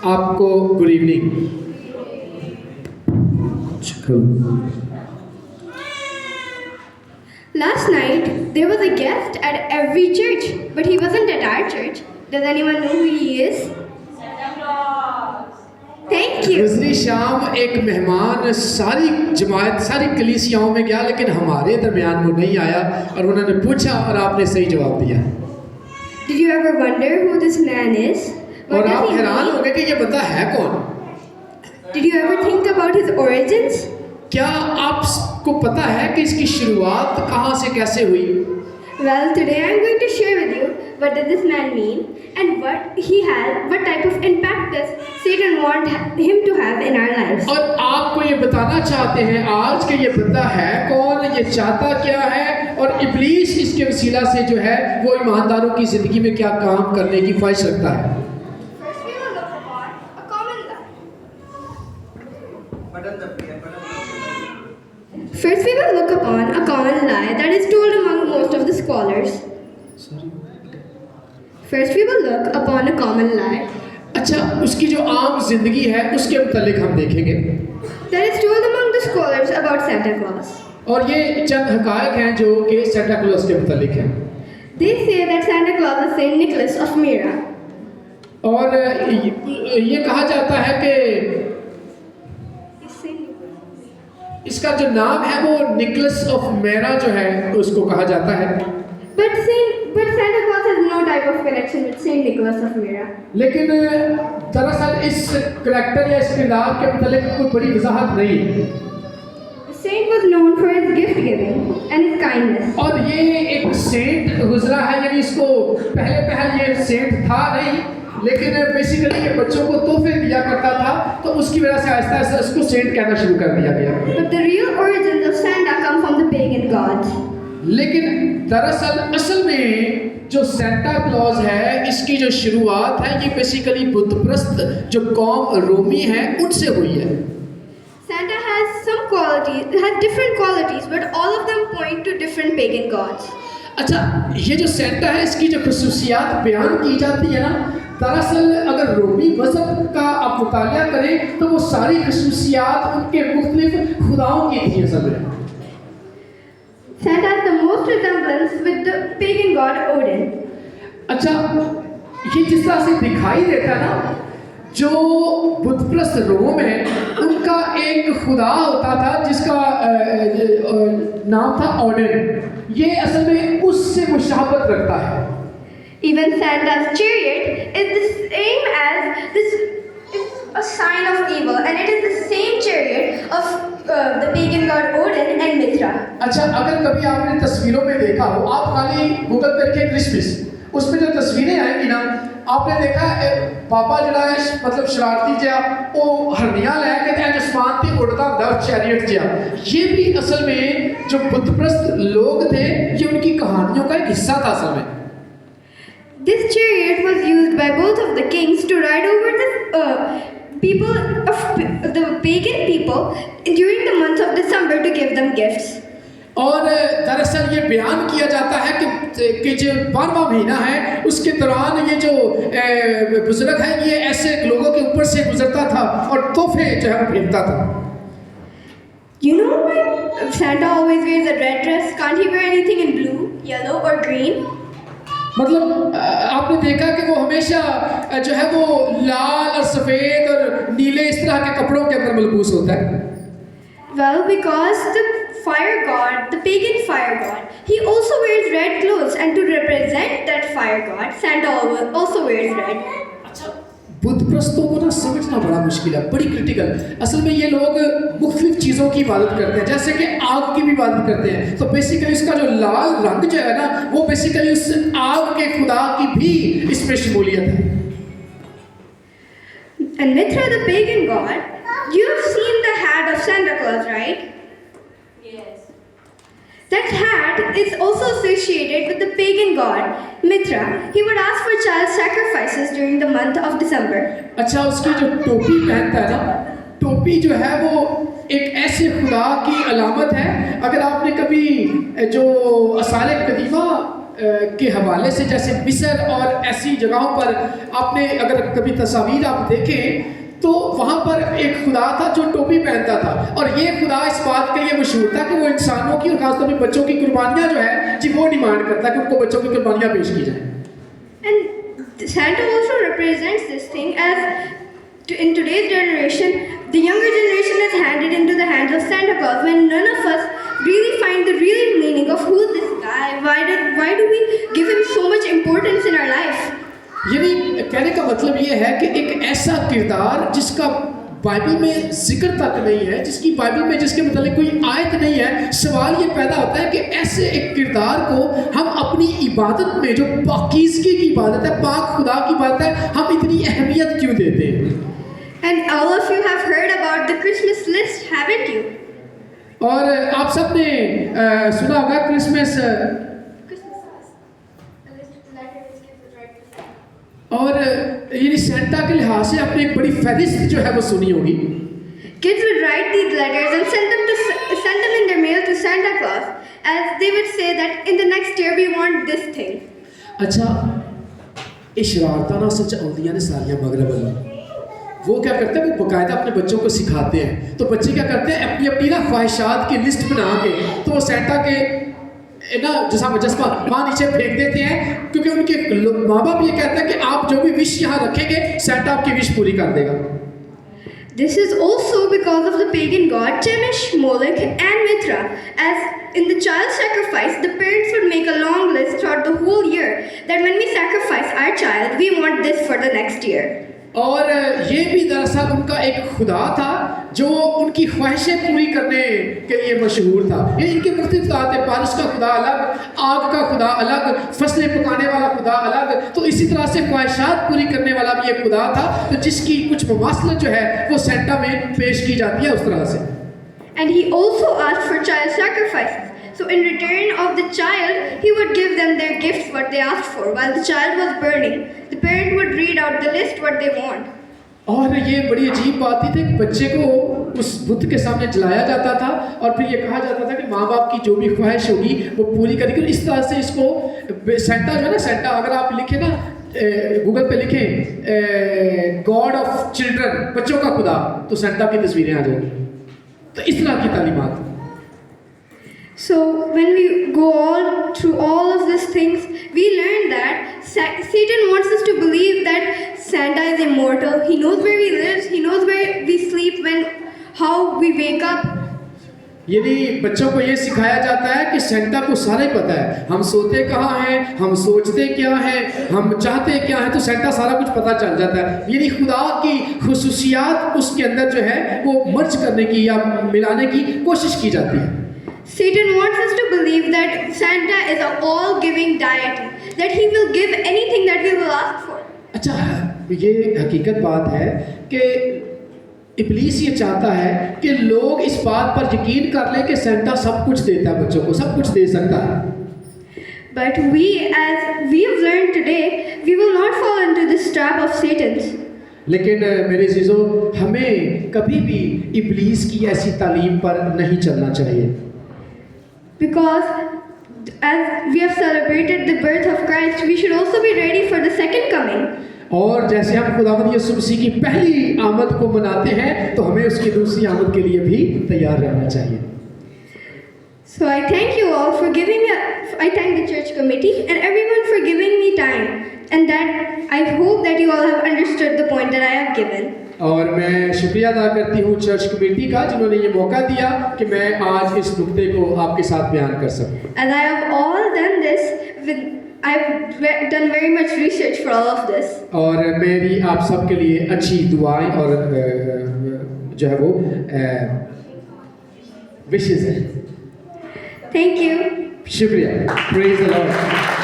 आपको good evening. Last night, there was a guest at every church, but he wasn't at our church. Does anyone know who he is? Thank you. गुज़री शाम एक मेहमान सारी जमात सारी कलीसियाओं में गया, लेकिन हमारे दरमियान वो नहीं आया और उन्होंने पूछा और आपने सही जवाब दिया। Did you ever wonder who this man is? What और does आप he हैरान mean? हो गए कि ये बंदा है कौन। Did you ever think about his origins? क्या आपको पता है कि इसकी शुरुआत कहाँ से कैसे हुई? Well, today I'm going to share with you what does this man mean and what he has, what type of impact does Satan want him to have in our lives. और आपको ये बताना चाहते हैं आज कि ये बंदा है कौन, ये चाहता क्या है और इब्लीस इसके वसीला से जो है वो ईमानदारों की ज़िंदगी में क्या काम करने की ख्वाहिश रखता है। First, we will look upon a common lie. First, we will look upon a common lie that is told among most of the scholars. First, we will look upon a common lie अच्छा, उसकी जो आम जिंदगी है उसके मुतालिक हम देखेंगे that is told among the scholars about Santa Claus. और ये चंद हकायक हैं जो कि सेंटा क्लॉज के मुतालिक हैं। They say that Santa Claus is Saint Nicholas of Myra. और ये कहा जाता है कि इसका जो नाम है वो निकोलस ऑफ मेरा जो है उसको कहा जाता है। But Santa Claus has no type of connection with Saint Nicholas of Myra. लेकिन दरअसल इस करेक्टर या इस किरदार के मुतालिक कोई बड़ी वजाहत नहीं है। The saint was known for his gift giving and his kindness. और ये एक सेंट गुजरा है, यानी इसको पहले ये सेंट था नहीं, लेकिन बेसिकली ये बच्चों को तोहफे दिया करता था, तो उसकी वजह से आहिस्ता आहिस्ता उसको सेंट कहना शुरू कर दिया गया। But the real origins of Santa come from the pagan gods. लेकिन दरअसल असल में जो सेंटा क्लॉज है इसकी जो शुरुआत है ये बेसिकली बुत प्रस्त जो कौम रोमी है उनसे हुई है। Santa has some qualities, has different qualities, but all of them point to different pagan gods. अच्छा, ये जो सेंटा है इसकी जो खुसूसियात बयान की जाती है ना, दरअसल अगर रोमी मज़हब का आप मुतालिया करें तो वो सारी खुसूसियात उनके मुख्तलिफ खुदाओं की थी असल में। Santa has the most resemblance with the pagan god Odin. अच्छा, ये जिस तरह से दिखाई देता है ना, जो बुतप्रस्त रोम है उनका एक खुदा होता था जिसका नाम था ओडिन। ये असल में उससे मुशाबत रखता है। Even Santa's chariot is the same as this is a sign of evil, and it is the same chariot of the pagan god Odin and Mithra. अच्छा, अगर कभी आपने तस्वीरों में देखा हो, आप खाली गूगल पे लिखें क्रिसमस, उसमें जो तस्वीरें आएंगी ना, आपने देखा पापा जड़ा है मतलब शरारती जिहा वो हरनियां लैके ते आसमान ते उड़दा हुंदा चैरियट जिहा। ये भी असल में जो बुतप्रस्त लोग थे ये उनकी कहानियों का एक हिस्सा था असल में। This chariot was used by both of the kings to ride over the people of the pagan people during the month of December to give them gifts. और दरअसल ये बयान किया जाता है कि जो 12वां महीना है उसके दौरान ये जो बुजुर्ग है ये ऐसे लोगों के ऊपर से गुजरता था और तोहफे जो है वो भेजता था। You know why Santa always wears a red dress? Can't he wear anything in blue, yellow or green? मतलब आपने देखा कि वो हमेशा जो है वो लाल और सफ़ेद और नीले इस तरह के कपड़ों के अंदर मलबूस होता है। Well, because the fire god, the pagan fire god, he also wears red clothes, and to represent that fire god, Santa also wears red. अच्छा, बुतप्रस्तों को ना समझना बड़ा मुश्किल है, बड़ी क्रिटिकल। असल में ये लोग मुख्तलिफ चीज़ों की इबादत करते हैं, जैसे कि आग की भी इबादत करते हैं, तो बेसिकली इसका जो लाल रंग जो है ना वो बेसिकली उस आग के खुदा की भी इसमें शमूलियत है। And Mithra, the pagan god, you have seen the hat of Santa Claus, right? Yes. That hat is also associated with the pagan god Mithra. He would ask for child sacrifices during the month of December. अच्छा, उसकी जो टोपी पहनता है ना, टोपी जो है वो एक ऐसे खुदा की अलामत है। अगर आपने कभी जो असाले कदीमा के हवाले से, जैसे मिस्र और ऐसी जगहों पर आपने अगर कभी तस्वीर आप देखें तो वहाँ पर एक खुदा था जो टोपी पहनता था, और ये खुदा इस बात के लिए मशहूर था कि वो इंसानों की और खासतौर पर बच्चों की कुर्बानियाँ जो है जी वो डिमांड करता है कि उनको बच्चों की कुर्बानियाँ पेश की जाए। And Santa also represents this thing as in today's generation, the younger generation is handed into the hands of Santa Claus when none of us really find the real meaning of who this guy, why do we give him so much importance in our life? यानी कहने का मतलब ये है कि एक ऐसा किरदार जिसका बाइबल में जिक्र तक नहीं है, जिसकी बाइबल में जिसके मतलब कोई आयत नहीं है, सवाल ये पैदा होता है कि ऐसे एक किरदार को हम अपनी इबादत में, जो पाकीज़गी की इबादत है, पाक खुदा की इबादत है, हम इतनी अहमियत क्यों देते हैं? And all of you have heard about the Christmas list, haven't you? और आप सब ने सुना होगा क्रिसमस, और ये सेंटा के लिहाज से आपने एक बड़ी फहरिस्त जो है वो सुनी होगी। Kids would write these letters and send them in their mail to Santa Claus, as they would say that in the next year we want this thing. अच्छा, ये शरारतां ना सच आउंदियां ने सारियां मगरब वालों। वो क्या करते हैं, वो बाकायदा अपने बच्चों को सिखाते हैं। तो बच्चे क्या करते हैं, अपनी अपनी ना ख्वाहिशात की लिस्ट बना के तो वो सेंटा के ना जैसा मुजस्मा वहाँ नीचे फेंक देते हैं, क्योंकि उनके माँ बाप ये कहते हैं कि आप जो भी विश यहाँ रखेंगे सेंटा आपकी विश पूरी कर देगा। This is also because of the pagan god Chemesh, Moloch and Mithra, as in the child sacrifice the parents would make a long list throughout the whole year that when we sacrifice our child we want this for the next year. और ये भी दरअसल उनका एक खुदा था जो उनकी ख्वाहिशें पूरी करने के लिए मशहूर था। ये इनके मुख्तलिफ खुदा थे, बारिश का खुदा अलग, आग का खुदा अलग, फसलें पकाने वाला खुदा अलग, तो इसी तरह से ख्वाहिशात पूरी करने वाला भी एक खुदा था, तो जिसकी कुछ मुमासलत जो है वो सेंटा में पेश की जाती है उस तरह से। And he also asked for child sacrifices. So in return of the child, he would give them their gifts, what they asked for. While the child was burning, the parent would read out the list what they want. और ये बड़ी अजीब बात थी कि बच्चे को उस बुत के सामने जलाया जाता था और फिर ये कहा जाता था कि माँ बाप की जो भी ख्वाहिश होगी वो पूरी करेगी। इस तरह से इसको सेंटा जो है ना, सेंटा अगर आप लिखें ना गूगल पे लिखें गॉड ऑफ चिल्ड्रन, बच्चों का खुदा, तो सेंटा की तस्वीरें आ जाएंगी। तो इस तरह की तालीमात। So when we go all through all of these things, we learn that Satan wants us to believe that Santa is immortal. He knows where we live. He knows where we sleep, how we wake up. यदि बच्चों को ये सिखाया जाता है कि Santa को सारा ही पता है, हम सोते कहाँ हैं, हम सोचते क्या हैं, हम चाहते क्या हैं, तो सेंटा सारा कुछ पता चल जाता है। यदि खुदा की खुसूसियात उसके अंदर जो है वो मर्ज करने की या मिलाने की कोशिश की जाती है। Satan wants us to believe that Santa is an all-giving deity, that he will give anything that we will ask for. अच्छा, ये हकीकत बात है कि इब्लीस ये चाहता है कि लोग इस बात पर यकीन कर लें कि सेंटा सब कुछ देता है, बच्चों को सब कुछ दे सकता है। But we, as we have learned today, we will not fall into this trap of Satan's. लेकिन मेरे अज़ीज़ों, हमें कभी भी इब्लीस की ऐसी तालीम पर नहीं चलना चाहिए। Because as we have celebrated the birth of Christ, we should also be ready for the second coming. और जैसे हम खुदावंद यीशु मसीह की पहली आमद को मनाते हैं, तो हमें उसकी दूसरी आमद के लिए भी तैयार रहना चाहिए। So I thank you all for giving me. I thank the church committee and everyone for giving me time, and that I hope that you all have understood the point that I have given. और मैं शुक्रिया अदा करती हूँ church committee का जिन्होंने ये मौका दिया कि मैं आज इस नुक्ते को आपके साथ बयान कर सकूँ। And I have all done this I've done very much research for all of this. और मेरी आप सब के लिए अच्छी दुआएं और जो है वो विशेस हैं। Thank you. शुक्रिया। Praise the Lord.